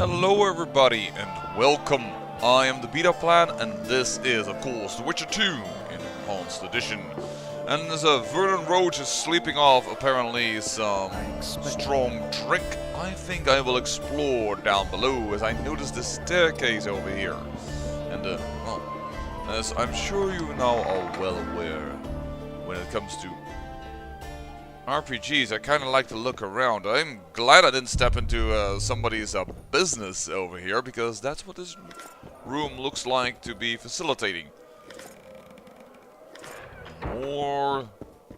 Hello everybody and welcome. I am the Beta Plan and this is of course The Witcher 2 in Enhanced Edition. And as Vernon Roach is sleeping off apparently some strong drink, I think I will explore down below as I notice the staircase over here. And well, as I'm sure you now are well aware, when it comes to RPGs, I kind of like to look around. I'm glad I didn't step into somebody's business over here, because that's what this room looks like to be facilitating. More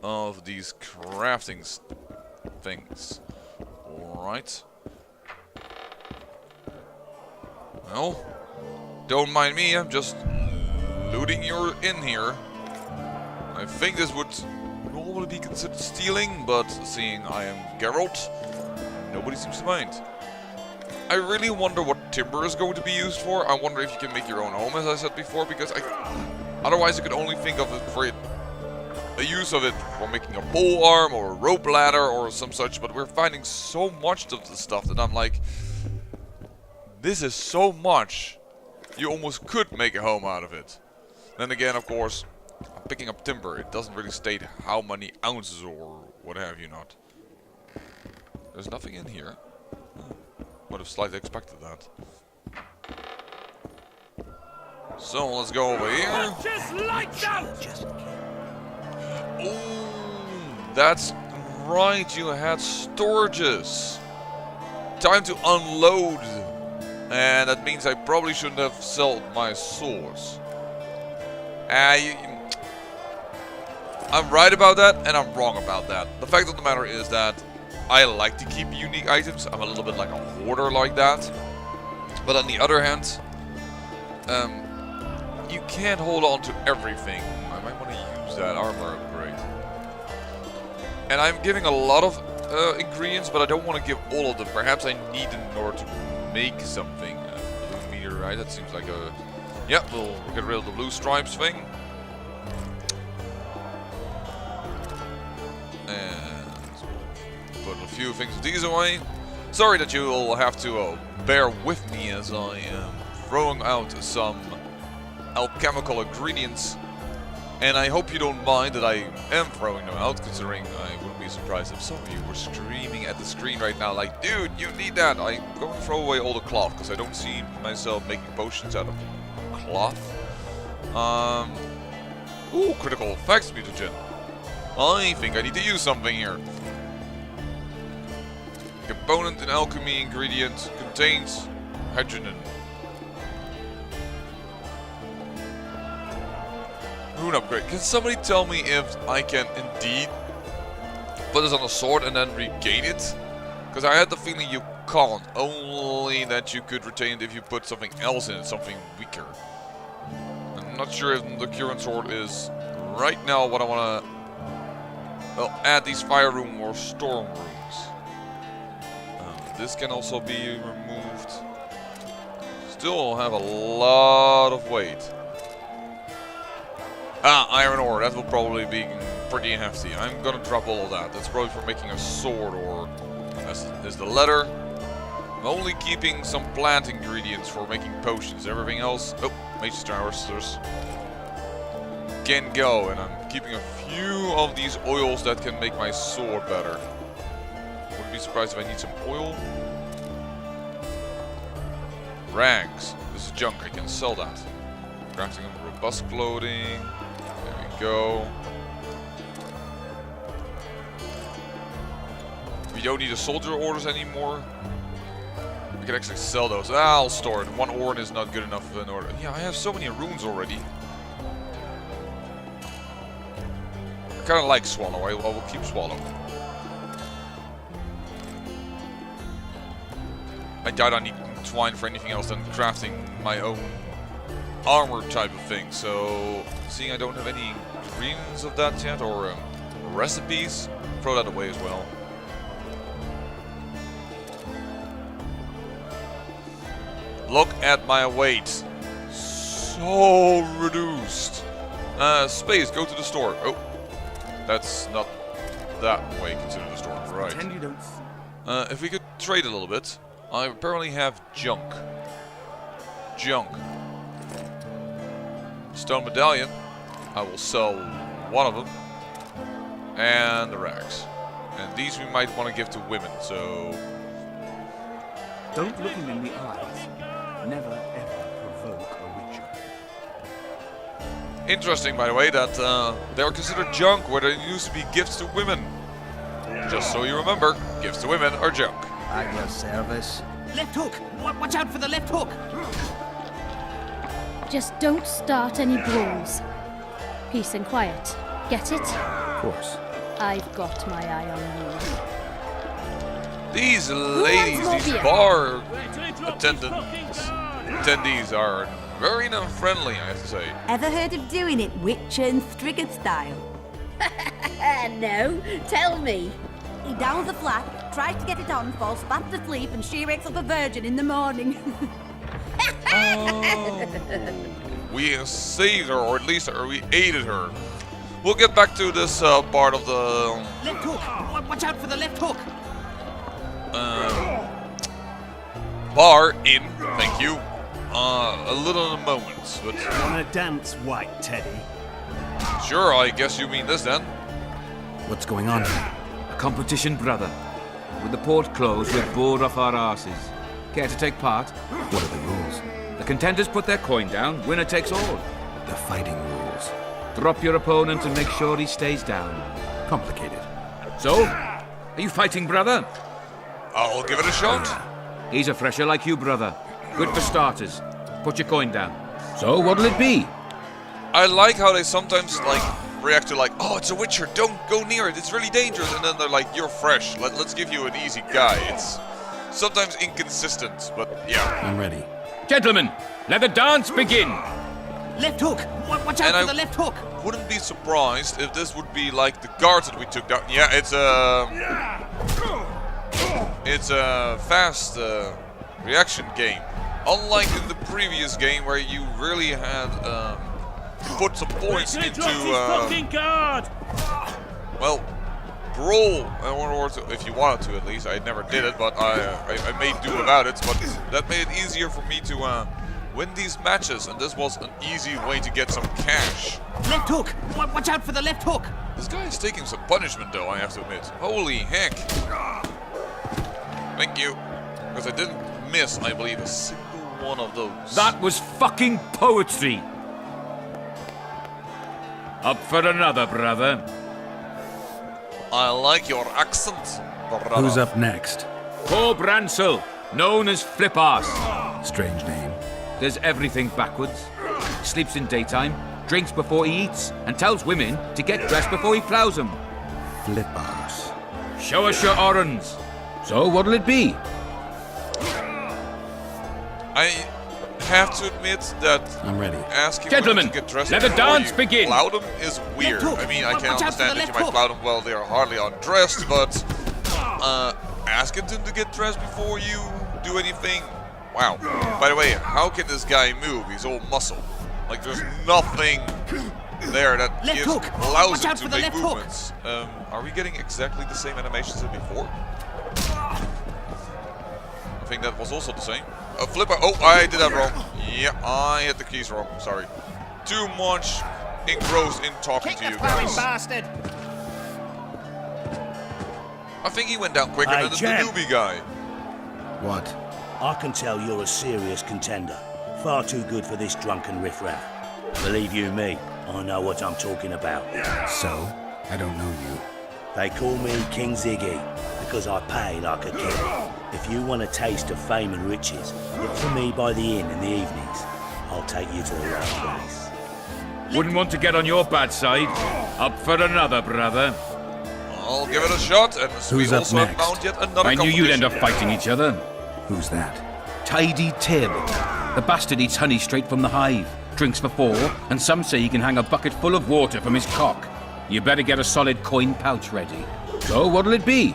of these crafting things. Alright. Well, don't mind me, I'm just looting your inn here. I think this would normally be considered stealing, but seeing I am Geralt, nobody seems to mind. I really wonder what timber is going to be used for. I wonder if you can make your own home, as I said before, because otherwise I could only think of it for a use of it for making a pole arm or a rope ladder or some such, but we're finding so much of the stuff that I'm like, this is so much, you almost could make a home out of it. Then again, of course, I'm picking up timber. It doesn't really state how many ounces or what have you not. There's nothing in here. Would have slightly expected that. So let's go over here. Oh, that's right. You had storages. Time to unload, and that means I probably shouldn't have sold my swords. I'm right about that, and I'm wrong about that. The fact of the matter is that I like to keep unique items. I'm a little bit like a hoarder like that. But on the other hand, you can't hold on to everything. I might want to use that armor upgrade. And I'm giving a lot of ingredients, but I don't want to give all of them. Perhaps I need them in order to make something. Blue meteorite, that seems like a... Yep, we'll get rid of the blue stripes thing. Put a few things of these away. Sorry that you will have to bear with me as I am throwing out some alchemical ingredients. And I hope you don't mind that I am throwing them out, considering I wouldn't be surprised if some of you were screaming at the screen right now like, dude, you need that. I'm going to throw away all the cloth, because I don't see myself making potions out of cloth. Ooh, critical effects mutagen. I think I need to use something here. Component in alchemy ingredient contains hydrogen. Rune upgrade. Can somebody tell me if I can indeed put this on a sword and then regain it? Because I had the feeling you can't. Only that you could retain it if you put something else in it, something weaker. I'm not sure if the current sword is right now what I want to... Well, add these fire room or storm rooms. This can also be removed. Still have a lot of weight. Ah, iron ore. That will probably be pretty hefty. I'm gonna drop all of that. That's probably for making a sword, or as the leather. I'm only keeping some plant ingredients for making potions. Everything else, oh, mage's trousers can go, and I'm keeping a few of these oils that can make my sword better. Wouldn't be surprised if I need some oil. Rags. This is junk. I can sell that. Crafting of robust clothing. There we go. We don't need the soldier orders anymore. We can actually sell those. Ah, I'll store it. One ore is not good enough in order. Yeah, I have so many runes already. I kind of like Swallow. I will keep Swallow. I doubt I need twine for anything else than crafting my own armor type of thing. So, seeing I don't have any ingredients of that yet, or recipes, throw that away as well. Look at my weight. So reduced. Space, go to the store. Oh, that's not that way considered the store. Right. If we could trade a little bit. I apparently have junk. Junk. Stone medallion. I will sell one of them. And the rags. And these we might want to give to women, so... Don't look him in the eyes. Never ever provoke a witcher. Interesting, by the way, that they are considered junk where they used to be gifts to women. Just so you remember, gifts to women are junk. At your service. Left hook! Watch out for the left hook! Just don't start any brawls. Peace and quiet. Get it? Of course. I've got my eye on you. These ladies, these bar attendees are very unfriendly, I have to say. Ever heard of doing it Witcher and Strigged style? No, tell me. He downs a flat, tries to get it on, falls fast asleep, and she wakes up a virgin in the morning. We saved her, or at least we aided her. We'll get back to this part of the... Left hook! Watch out for the left hook! Bar in, thank you. A little in a moment, but... Wanna dance, White Teddy? Sure, I guess you mean this then. What's going on here? A competition, brother. With the port closed, we're bored off our asses. Care to take part? What are the rules? The contenders put their coin down, winner takes all. The fighting rules. Drop your opponent and make sure he stays down. Complicated. So, are you fighting, brother? I'll give it a shot. He's a fresher like you, brother. Good for starters. Put your coin down. So, what'll it be? I like how they sometimes react to oh, it's a witcher, don't go near it, it's really dangerous, and then they're like, you're fresh, let's give you an easy guy. It's sometimes inconsistent, but yeah. I'm ready. Gentlemen, let the dance begin! Left hook! Watch out for the left hook! Wouldn't be surprised if this would be like the guards that we took down. Yeah, it's a fast reaction game. Unlike in the previous game where you really had put some points into well, brawl if you wanted to at least. I never did it, but I made do without it. But that made it easier for me to win these matches, and this was an easy way to get some cash. Left hook! Watch out for the left hook! This guy is taking some punishment though, I have to admit. Holy heck. Thank you. Because I didn't miss, I believe, a single one of those. That was fucking poetry! Up for another, brother. I like your accent, brother. Who's up next? Paul Bransell, known as Flip-Arse. Strange name. Does everything backwards. Sleeps in daytime, drinks before he eats, and tells women to get dressed before he plows them. Flip-Arse. Show us your orans. So what'll it be? I have to admit that I'm ready. asking Gentlemen, women to get dressed let the before dance you begin. plow them is weird. I mean, I can understand that you might plow them while they are hardly undressed, but asking them to get dressed before you do anything. Wow. By the way, how can this guy move? He's all muscle. Like, there's nothing there that allows him to make movements. Are we getting exactly the same animations as before? I think that was also the same. A flipper. Oh, I did that wrong. Yeah, I hit the keys wrong. Sorry. Too much engrossed in talking to you guys. Bastard! I think he went down quicker than the newbie guy. What? I can tell you're a serious contender. Far too good for this drunken riffraff. Believe you me, I know what I'm talking about. So? I don't know you. They call me King Ziggy because I pay like a king. If you want a taste of fame and riches, look for me by the inn in the evenings. I'll take you to the right place. Wouldn't want to get on your bad side. Up for another, brother. I'll give it a shot, and Who's we up also next? found yet another I knew you'd end up competition. fighting each other. Who's that? Tidy Tib. The bastard eats honey straight from the hive, drinks for 4, and some say he can hang a bucket full of water from his cock. You better get a solid coin pouch ready. So what'll it be?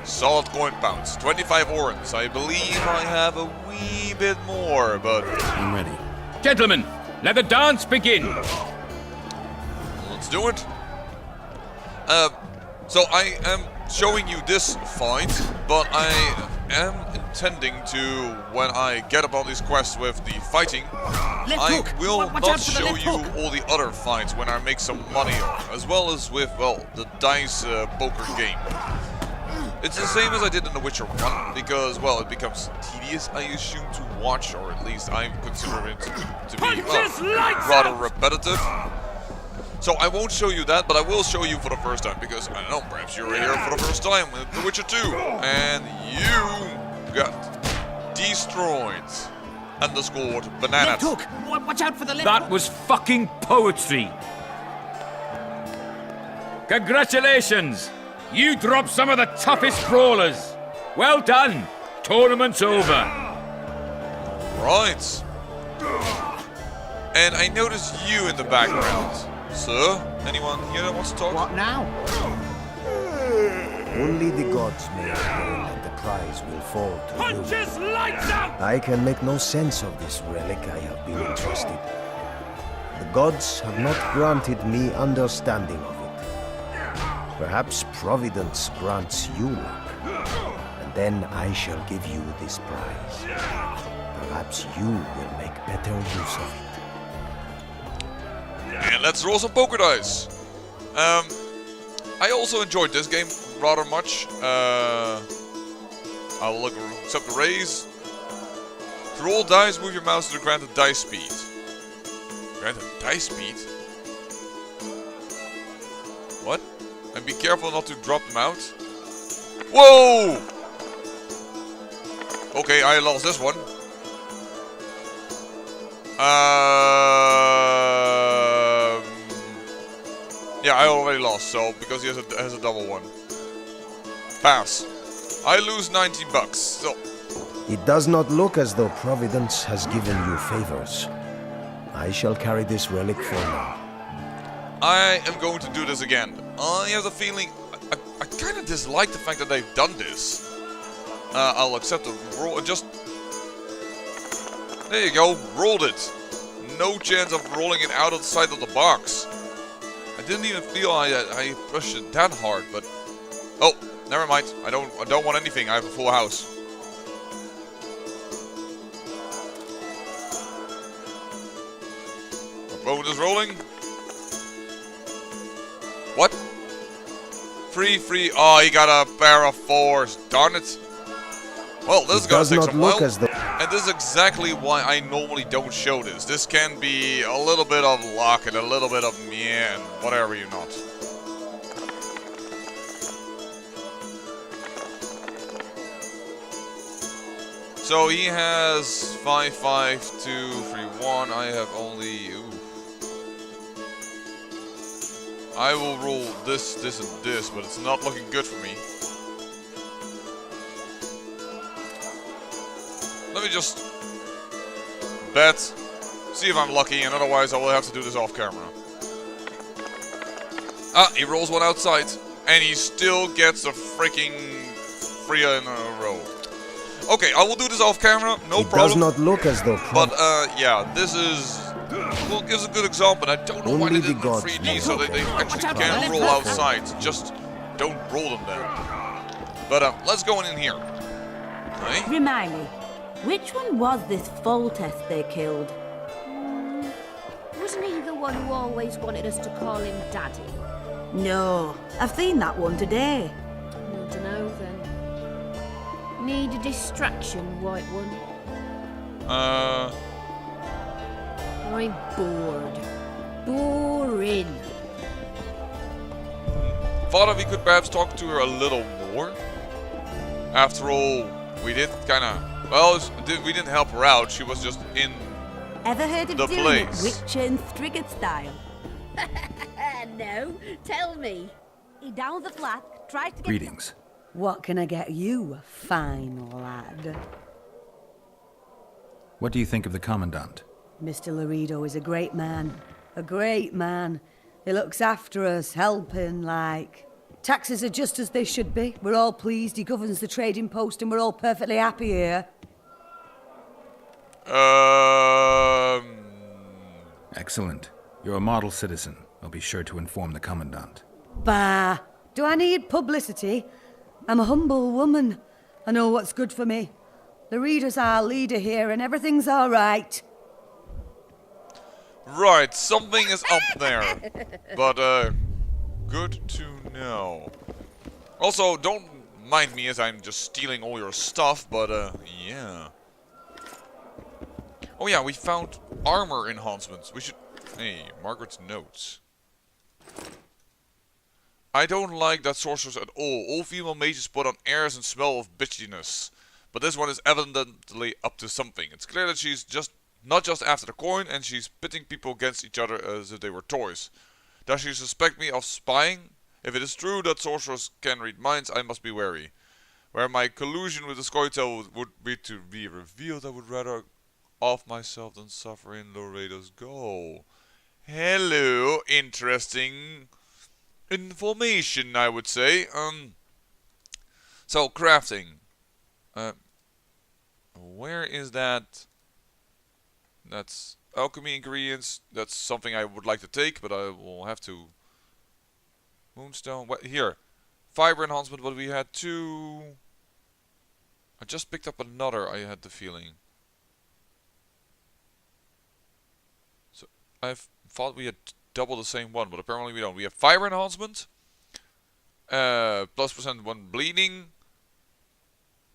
Solid coin pounds, 25 orans. I believe I have a wee bit more, but I'm ready. Gentlemen, let the dance begin. let's do it. So I am showing you this fight But I am intending to, when I get upon these quests with the fighting, I will not show you all the other fights when I make some money on, as well as with, well, the dice poker game. It's the same as I did in The Witcher 1, because, well, it becomes tedious, I assume, to watch, or at least I consider it to be, well, rather repetitive. So I won't show you that, but I will show you for the first time, because, I don't know, perhaps you're here for the first time with The Witcher 2, and you got destroyed. Underscored banana. Left hook! Watch out for the left That hook! was fucking poetry. Congratulations! You dropped some of the toughest brawlers. Well done. Tournament's over. Right. And I noticed you in the background. Sir? Anyone here that wants to talk? What now? Only the gods may ordain that the prize will fall to you. Lights out! I can make no sense of this relic I have been entrusted. The gods have not granted me understanding of it. Perhaps Providence grants you luck, and then I shall give you this prize. Perhaps you will make better use of it. And let's roll some poker dice. I also enjoyed this game rather much. I'll look, accept the raise. To roll dice, move your mouse to the granted dice speed. Granted dice speed? What? And be careful not to drop them out. Whoa! Okay, I lost this one. Yeah, I already lost, so because he has a double one. Pass. I lose 19 bucks, so... It does not look as though Providence has given you favors. I shall carry this relic for now. I am going to do this again. I have the feeling... I kind of dislike the fact that they've done this. I'll accept the roll. Just... There you go. Rolled it. No chance of rolling it out of the side of the box. I didn't even feel I pushed it that hard, but... Oh, never mind. I don't want anything. I have a full house. My phone is rolling. What? Free. Oh, he got a pair of fours. Darn it. Well, this is gonna take some while. And this is exactly why I normally don't show this. This can be a little bit of luck and a little bit of yeah and whatever you're not. So he has 5, 5, 2, 3, 1. I have only... Ooh. I will roll this, this, and this, but it's not looking good for me. Let me just bet, see if I'm lucky, and otherwise I will have to do this off camera. Ah, he rolls one outside, and he still gets a freaking 3 in a row. Okay, I will do this off camera, no problem. It does not look as though... But, yeah, this is... Well, it gives a good example, and I don't know why they did it in 3D, so they actually can roll outside. Just don't roll them then. But, let's go in here. Right? Remind me, which one was this Foltest they killed? Wasn't he the one who always wanted us to call him Daddy? No, I've seen that one today. I dunno then. Need a distraction, white one? I'm bored. Boring. Thought if we could perhaps talk to her a little more. After all, we did kind of... Well, we didn't help her out. She was just in Ever heard of the doing place. it Witcher and Striggett style? No, tell me. He downed the flat, tried to get... Greetings. What can I get you, fine lad? What do you think of the Commandant? Mr. Laredo is a great man. A great man. He looks after us, helping, like... Taxes are just as they should be. We're all pleased. He governs the trading post and we're all perfectly happy here. Excellent. You're a model citizen. I'll be sure to inform the Commandant. Bah! Do I need publicity? I'm a humble woman. I know what's good for me. The reader's our leader here, and everything's all right. Right, something is up there. But, good to know. Also, don't mind me as I'm just stealing all your stuff, but, yeah. Oh yeah, we found armor enhancements. We should... Hey, Margaret's notes. I don't like that sorcerers at all. All female mages put on airs and smell of bitchiness. But this one is evidently up to something. It's clear that she's not just after the coin, and she's pitting people against each other as if they were toys. Does she suspect me of spying? If it is true that sorcerers can read minds, I must be wary. Where my collusion with the Scoia'tael would be to be revealed, I would rather off myself than suffer in Loreda's goal. Hello, interesting information, I would say. So crafting. Where is that? That's alchemy ingredients. That's something I would like to take, but I will have to. Moonstone. What here? Fiber enhancement. But we had two. I just picked up another. I had the feeling. So I thought we had double the same one, but apparently we don't. We have fiber enhancement. +% when bleeding.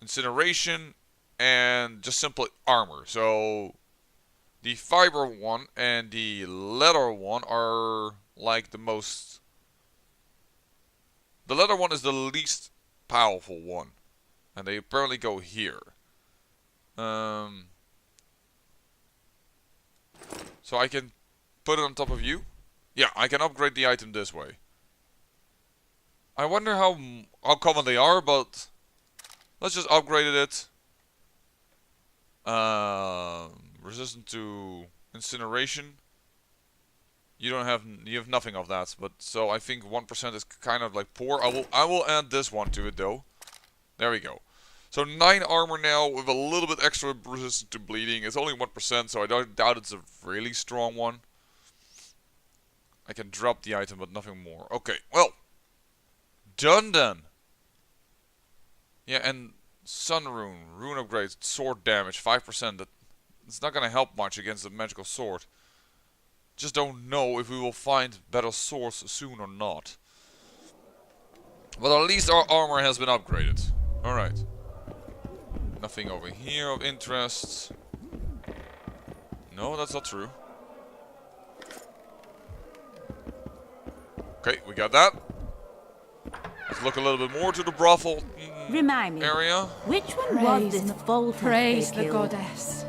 Incineration. And just simply armor. So the fiber one and the leather one are like the most. The leather one is the least powerful one, and they apparently go here. So I can put it on top of you. Yeah, I can upgrade the item this way. I wonder how common they are, but let's just upgrade it. Resistant to incineration. You have nothing of that, but so I think 1% is kind of like poor. I will add this one to it though. There we go. So 9 armor now with a little bit extra resistant to bleeding. It's only 1%, so I don't doubt it's a really strong one. I can drop the item, but nothing more. Okay, well, done then. Yeah, and Sun Rune upgrade, sword damage, 5%. That it's not gonna help much against the magical sword. Just don't know if we will find better swords soon or not. But at least our armor has been upgraded. Alright. Nothing over here of interest. No, that's not true. Okay, we got that. Let's look a little bit more to the brothel Remind me, area. which one was this vault? Praise the goddess.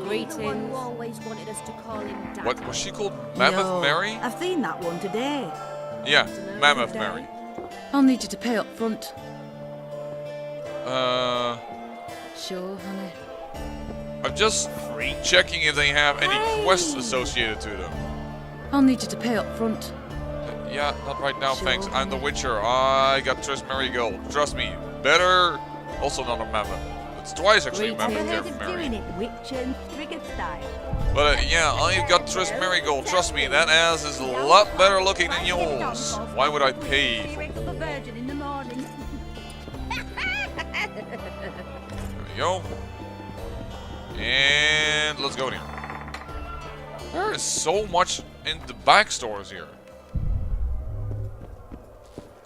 Greetings. always wanted us to call him Dad. What was she called? Mammoth Mary? I've seen that one today. Yeah, Mammoth Mary. I'll need you to pay up front. Sure, honey. I'm just checking if they have any quests associated to them. I'll need you to pay up front. Yeah, not right now, Sure. thanks. I'm the Witcher. I got Triss Marigold. Trust me, better. Also not a mammoth. It's twice actually a mammoth there, Mary. it witch and trigger style. But yeah, I got Triss Marigold. Trust me, that ass is a lot better looking than yours. Why would I pay? Wake up a virgin in the morning. There we go. And let's go in here. There is so much in the back stores here.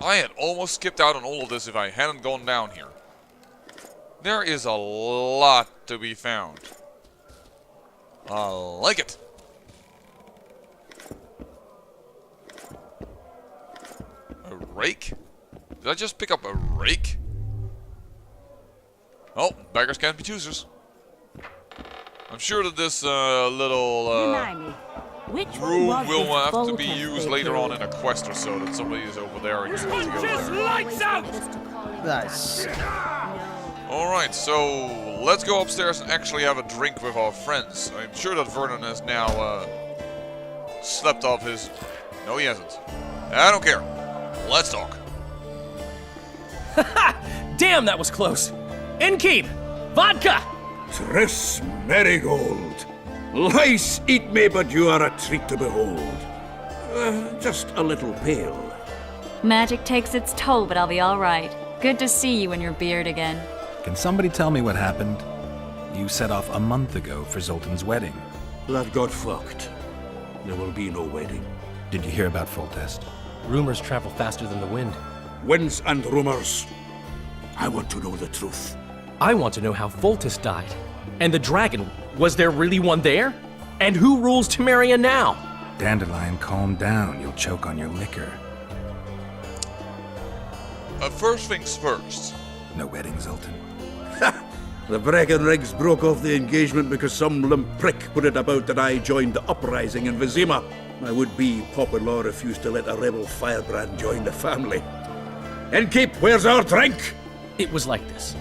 I had almost skipped out on all of this if I hadn't gone down here. There is a lot to be found. I like it. A rake? Did I just pick up a rake? Oh, beggars can't be choosers. I'm sure that this little Remind me, which room one was will this have to vault be that used they later on killed? in a quest or so that somebody is over there and you need to go there. Lights out! That's Alright, so let's go upstairs and actually have a drink with our friends. I'm sure that Vernon has now slept off his... No, he hasn't. I don't care. Let's talk. Damn, that was close. Innkeep! Vodka! Triss Marigold. Lice eat me, but you are a treat to behold. Just a little pale. Magic takes its toll, but I'll be all right. Good to see you and your beard again. Can somebody tell me what happened? You set off a month ago for Zoltan's wedding. That got fucked. There will be no wedding. Did you hear about Foltest? Rumors travel faster than the wind. Winds and rumors. I want to know the truth. I want to know how Foltest died. And the dragon, was there really one there? And who rules Temeria now? Dandelion, calm down. You'll choke on your liquor. First things first. No wedding, Zoltan. The Breckenrigs broke off the engagement because some limp prick put it about that I joined the uprising in Vizima. My would-be Pop-in-law refused to let a rebel firebrand join the family. Innkeep, where's our drink? It was like this.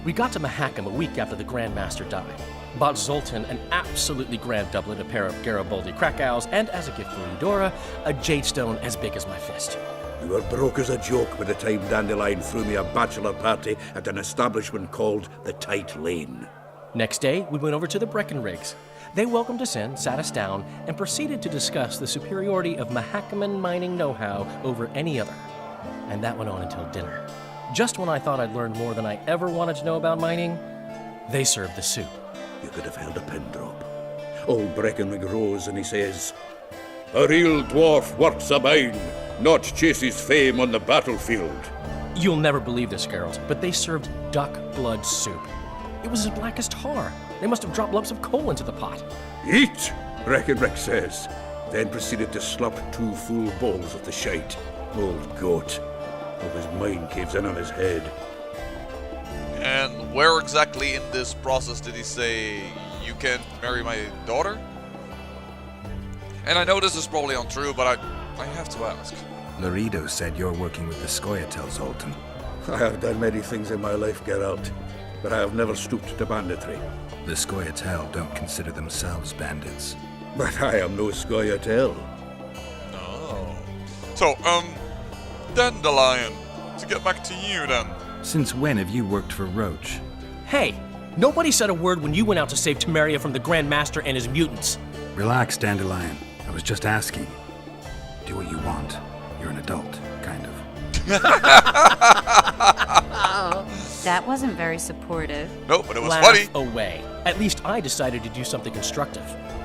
We got to Mahakam a week after the Grand Master died. Bought Zoltan an absolutely grand doublet, a pair of Garibaldi Krakau's, and as a gift for Eudora, a jade stone as big as my fist. You were broke as a joke by the time Dandelion threw me a bachelor party at an establishment called the Tight Lane. Next day, we went over to the Breckenrigs. They welcomed us in, sat us down, and proceeded to discuss the superiority of Mahakaman mining know-how over any other. And that went on until dinner. Just when I thought I'd learned more than I ever wanted to know about mining, they served the soup. You could have held a pin drop. Old Breckenrig rose and he says, "A real dwarf works a mine, not chases fame on the battlefield." You'll never believe this, Geralt, but they served duck blood soup. It was as black as tar. They must have dropped lumps of coal into the pot. "Eat," Breckenrig says, then proceeded to slop 2 full bowls of the shite. Old goat. Hope his mind caves in on his head. And where exactly in this process did he say, you can marry my daughter? And I know this is probably untrue, but I have to ask. Laredo said you're working with the Scoia'tael, Zoltan. I have done many things in my life, Geralt, but I have never stooped to banditry. The Scoia'tael don't consider themselves bandits. But I am no Scoia'tael. Oh. So, Dandelion, to get back to you then. Since when have you worked for Roach? Hey, nobody said a word when you went out to save Temeria from the Grand Master and his mutants. Relax, Dandelion. I was just asking. Do what you want. You're an adult, kind of. That wasn't very supportive. No, but it was Laugh funny. away. At least I decided to do something constructive.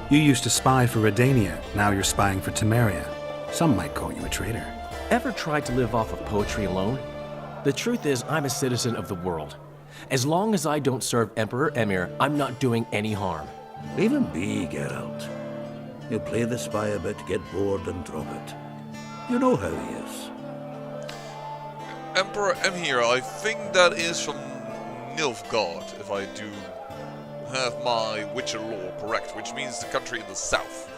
You used to spy for Redania. Now you're spying for Temeria. Some might call you a traitor. Ever tried to live off of poetry alone? The truth is, I'm a citizen of the world. As long as I don't serve Emperor Emir, I'm not doing any harm. Leave him be, Geralt. He'll play the spy a bit, get bored and drop it. You know how he is. Emperor Emir, I think that is from Nilfgaard, if I do have my Witcher lore correct, which means the country in the south.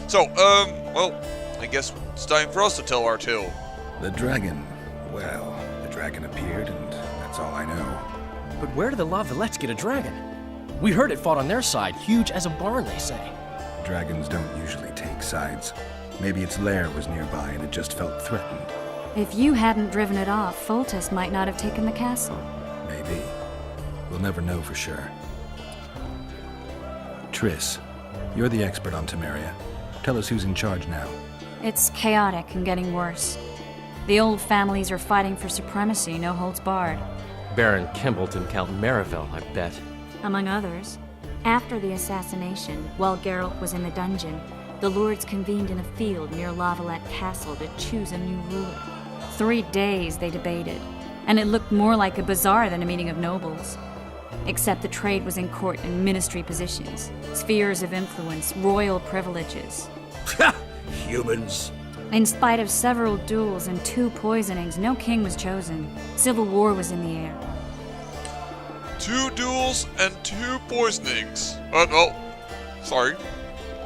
So, well, I guess it's time for us to tell our tale. The dragon. Well, the dragon appeared, and that's all I know. But where did the La Villettes get a dragon? We heard it fought on their side, huge as a barn, they say. Dragons don't usually take sides. Maybe its lair was nearby and it just felt threatened. If you hadn't driven it off, Foltest might not have taken the castle. Maybe. We'll never know for sure. Triss, you're the expert on Temeria. Tell us who's in charge now. It's chaotic and getting worse. The old families are fighting for supremacy, no holds barred. Baron Kimbalt and Count Marivelle, I bet. Among others. After the assassination, while Geralt was in the dungeon, the lords convened in a field near La Valette Castle to choose a new ruler. 3 days they debated, and it looked more like a bazaar than a meeting of nobles. Except the trade was in court and ministry positions, spheres of influence, royal privileges. Humans. In spite of several duels and 2 poisonings, no king was chosen. Civil war was in the air. 2 duels and 2 poisonings. Sorry.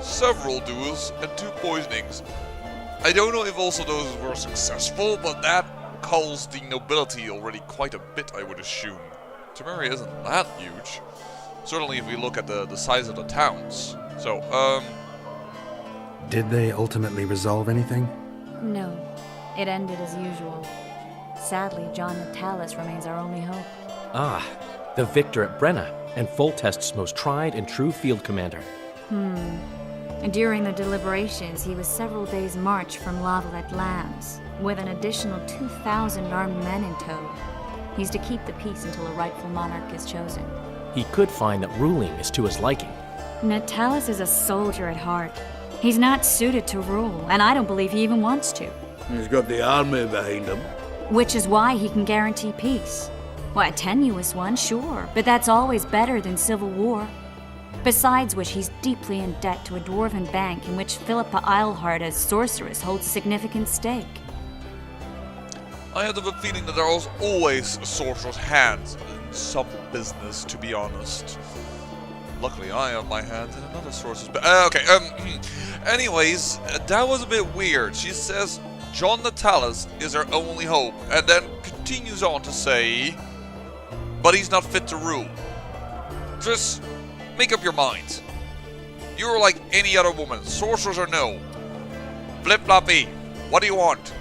Several duels and 2 poisonings. I don't know if also those were successful, but that calls the nobility already quite a bit, I would assume. Temeria isn't that huge. Certainly if we look at the size of the towns. So, Did they ultimately resolve anything? No. It ended as usual. Sadly, John Natalis remains our only hope. Ah, the victor at Brenna, and Foltest's most tried and true field commander. During the deliberations, he was several days' march from La Valette lands, with an additional 2,000 armed men in tow. He's to keep the peace until a rightful monarch is chosen. He could find that ruling is to his liking. Natalis is a soldier at heart. He's not suited to rule, and I don't believe he even wants to. He's got the army behind him. Which is why he can guarantee peace. Well, a tenuous one, sure, but that's always better than civil war. Besides which, he's deeply in debt to a dwarven bank in which Philippa Eilhart as sorceress holds a significant stake. I have the feeling that there are always a sorcerer's hands in some business, to be honest. Luckily, I have my hands in another sorcerer's anyways, that was a bit weird. She says John Natalis is her only hope, and then continues on to say, but he's not fit to rule. Just make up your mind. You're like any other woman, sorcerers or no. Flip-floppy, what do you want?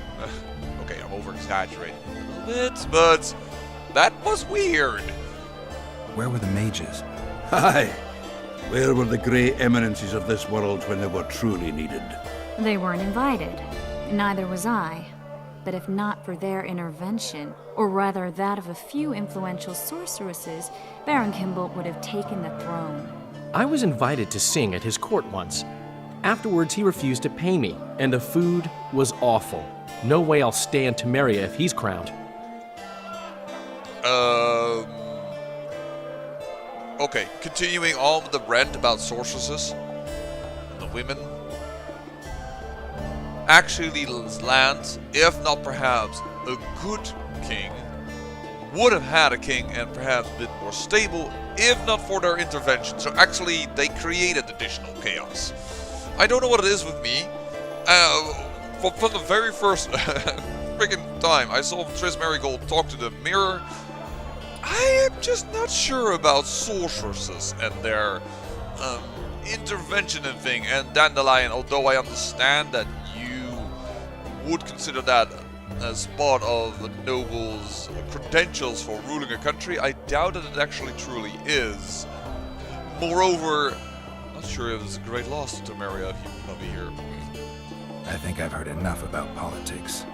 Okay, I'm over-exaggerating a little bit, but that was weird. Where were the mages? Aye. Where were the grey eminences of this world when they were truly needed? They weren't invited. Neither was I. But if not for their intervention, or rather that of a few influential sorceresses, Baron Kimbolt would have taken the throne. I was invited to sing at his court once. Afterwards, he refused to pay me, and the food was awful. No way I'll stay in Temeria if he's crowned. Okay, continuing on with the rant about sorceresses and the women. Actually, land, if not perhaps a good king, would have had a king and perhaps been more stable if not for their intervention. So actually, they created additional chaos. I don't know what it is with me. From the very first friggin' time I saw Triss Merigold talk to the mirror, I am just not sure about sorceresses and their intervention and thing. And Dandelion, although I understand that you would consider that as part of a noble's credentials for ruling a country, I doubt that it actually truly is. Moreover, I'm not sure if it's a great loss to Temeria if he would not be here. I think I've heard enough about politics.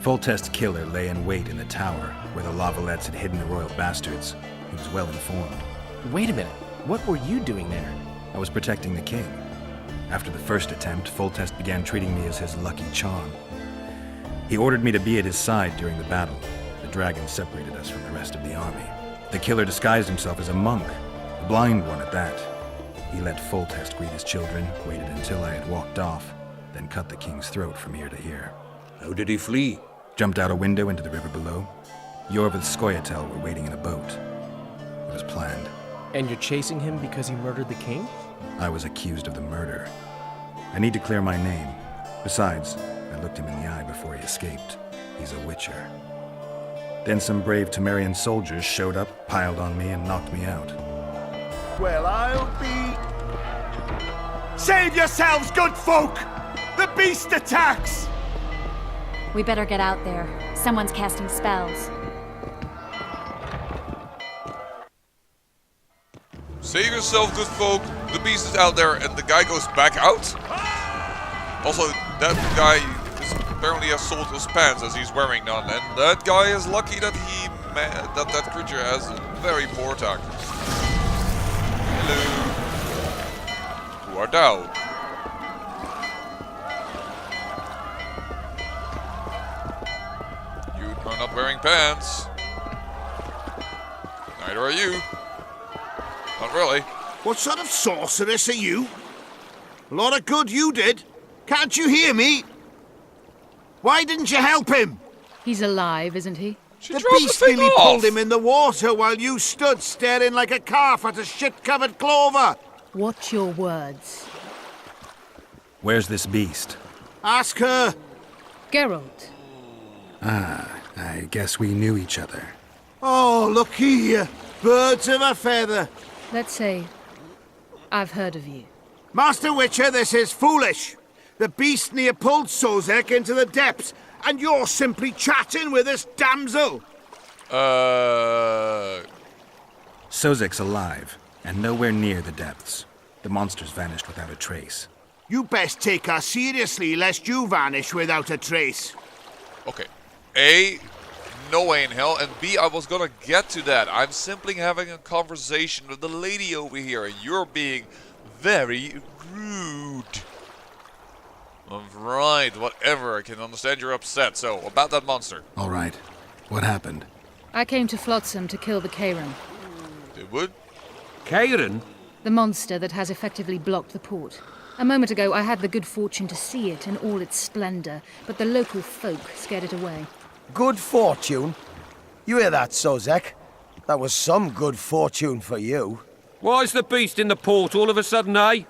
Foltest's killer lay in wait in the tower, where the Lavalettes had hidden the royal bastards. He was well informed. Wait a minute. What were you doing there? I was protecting the king. After the first attempt, Foltest began treating me as his lucky charm. He ordered me to be at his side during the battle. The dragon separated us from the rest of the army. The killer disguised himself as a monk, a blind one at that. He let Foltest greet his children, waited until I had walked off, then cut the king's throat from ear to ear. How did he flee? Jumped out a window into the river below. Yorv and Skoyatel were waiting in a boat. It was planned. And you're chasing him because he murdered the king? I was accused of the murder. I need to clear my name. Besides, I looked him in the eye before he escaped. He's a witcher. Then some brave Temerian soldiers showed up, piled on me, and knocked me out. Well, I'll be... Save yourselves, good folk! The beast attacks! We better get out there. Someone's casting spells. Save yourself, good folk. The beast is out there, and the guy goes back out. Also, that guy apparently has sold his pants as he's wearing none, and that guy is lucky that that creature has very poor attack. Hello. Who art thou? You are not wearing pants. Neither are you. Not really. What sort of sorceress are you? A lot of good you did. Can't you hear me? Why didn't you help him? He's alive, isn't he? The beast nearly pulled him in the water while you stood staring like a calf at a shit-covered clover. Watch your words. Where's this beast? Ask her. Geralt. Ah, I guess we knew each other. Oh, look here. Birds of a feather. Let's say I've heard of you. Master Witcher, this is foolish. The beast near pulled Sozek into the depths, and you're simply chatting with this damsel. Sozek's alive, and nowhere near the depths. The monsters vanished without a trace. You best take her seriously, lest you vanish without a trace. Okay. A, no way in hell. And B, I was gonna get to that. I'm simply having a conversation with the lady over here. You're being very rude. Right, whatever. I can understand you're upset. So, about that monster. All right. What happened? I came to Flotsam to kill the Kairan, It would? Kairan? the monster that has effectively blocked the port. A moment ago, I had the good fortune to see it in all its splendor, but the local folk scared it away. Good fortune? You hear that, Sozek? That was some good fortune for you. Why's the beast in the port all of a sudden, eh?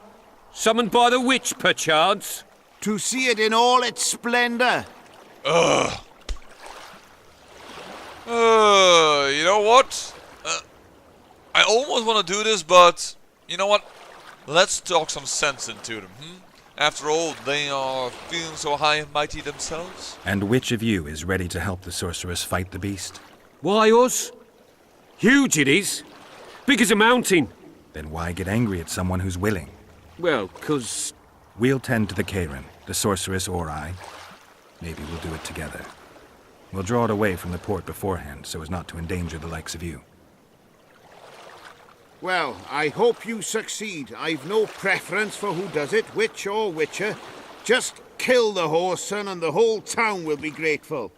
Summoned by the witch, perchance? To see it in all its splendor. Ugh. You know what? I almost want to do this, but you know what? Let's talk some sense into them. After all, they are feeling so high and mighty themselves. And which of you is ready to help the sorceress fight the beast? Why, us? Huge it is. Big as a mountain. Then why get angry at someone who's willing? Well, 'cause... We'll tend to the Kairan, the sorceress or I. Maybe we'll do it together. We'll draw it away from the port beforehand so as not to endanger the likes of you. Well, I hope you succeed. I've no preference for who does it, witch or witcher. Just kill the whoreson and the whole town will be grateful.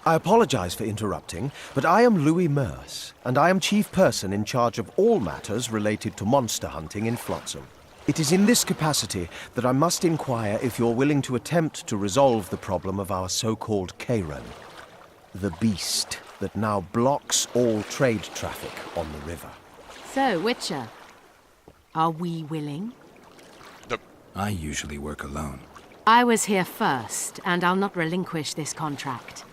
I apologize for interrupting, but I am Louis Merce, and I am chief person in charge of all matters related to monster hunting in Flotsam. It is in this capacity that I must inquire if you're willing to attempt to resolve the problem of our so-called Kairan, the beast that now blocks all trade traffic on the river. So, Witcher, are we willing? I usually work alone. I was here first, and I'll not relinquish this contract.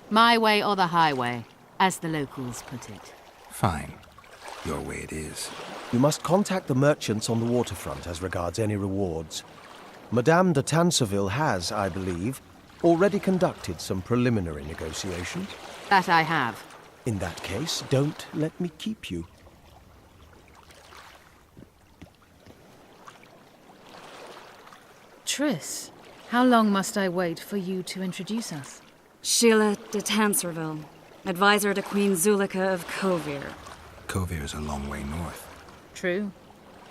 My way or the highway, as the locals put it. Fine. Your way it is. You must contact the merchants on the waterfront as regards any rewards. Madame de Tanseville has, I believe, already conducted some preliminary negotiations. That I have. In that case, don't let me keep you. Triss, how long must I wait for you to introduce us? Sheila de Tanserville, advisor to Queen Zulika of Kovir. Kovir's a long way north. True.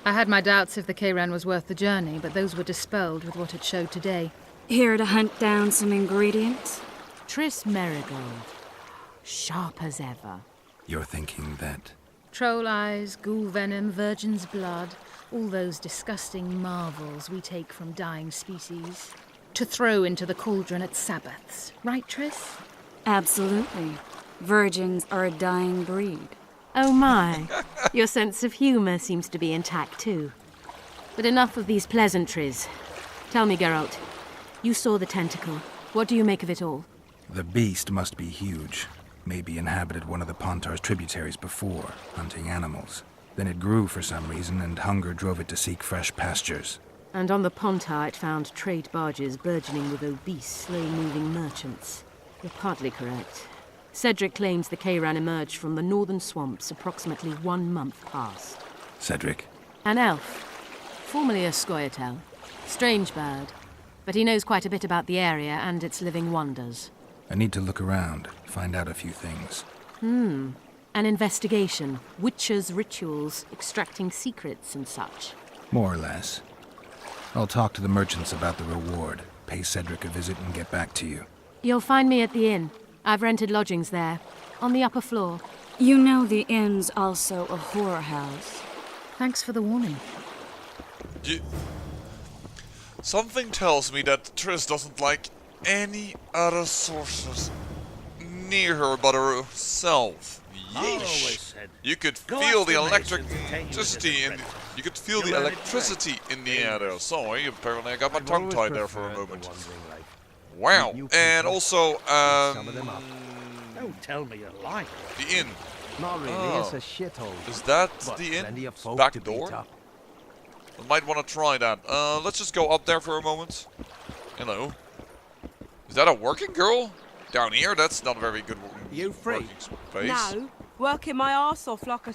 I had my doubts if the Kairan was worth the journey, but those were dispelled with what it showed today. Here to hunt down some ingredients? Triss Merigold. Sharp as ever. You're thinking that... Troll eyes, ghoul venom, virgin's blood, all those disgusting marvels we take from dying species, to throw into the cauldron at Sabbaths. Right, Triss? Absolutely. Virgins are a dying breed. Oh my, your sense of humour seems to be intact too. But enough of these pleasantries. Tell me, Geralt, you saw the tentacle. What do you make of it all? The beast must be huge. Maybe inhabited one of the Pontar's tributaries before, hunting animals. Then it grew for some reason, and hunger drove it to seek fresh pastures. And on the Pontar it found trade barges burgeoning with obese, slow-moving merchants. You're partly correct. Cedric claims the Kairan emerged from the northern swamps approximately 1 month past. Cedric? An elf, formerly a Scoia'tael. Strange bird, but he knows quite a bit about the area and its living wonders. I need to look around, find out a few things. An investigation. Witches' rituals, extracting secrets and such. More or less. I'll talk to the merchants about the reward, pay Cedric a visit and get back to you. You'll find me at the inn. I've rented lodgings there, on the upper floor. You know the inn's also a whorehouse. Thanks for the warning. Something tells me that Triss doesn't like any other sorcerers near her but herself. Yeesh. You could feel the electricity in the air there. Sorry, apparently I got my tongue tied there for a moment. Wow, and also, Don't tell me you like it. the inn. Not really, it's a shithole. Is that But the plenty inn? of folk Back to beat door? up. I might want to try that. Let's just go up there for a moment. Hello. Is that a working girl? Down here? That's not a very good You free? working space. No, working my arse off like a...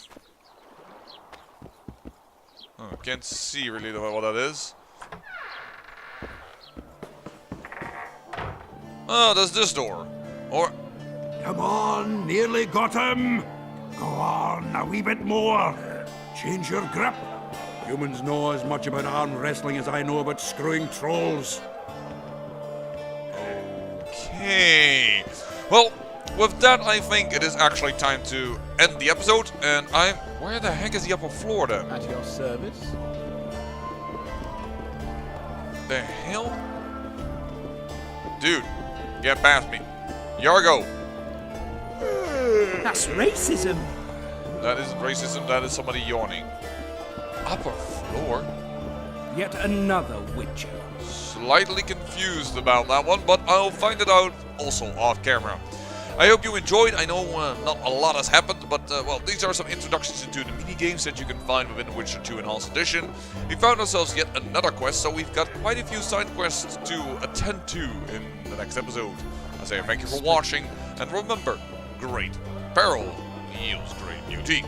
Oh, can't see really what that is. Oh, there's this door. Or... Come on, nearly got him. Go on, a wee bit more. Change your grip. Humans know as much about arm wrestling as I know about screwing trolls. Okay. Well, with that, I think it is actually time to end the episode. And where the heck is the upper floor then? At your service. The hell? Dude, get past me. Yargo. That's racism. That is racism. That is somebody yawning. Upper floor? Yet another witcher. Slightly confused about that one, but I'll find it out also off camera. I hope you enjoyed. I know not a lot has happened, but well, these are some introductions into the mini-games that you can find within The Witcher 2 Enhanced Edition. We found ourselves yet another quest, so we've got quite a few side quests to attend to in the next episode. I say thank you for watching, and remember, great peril yields great beauty.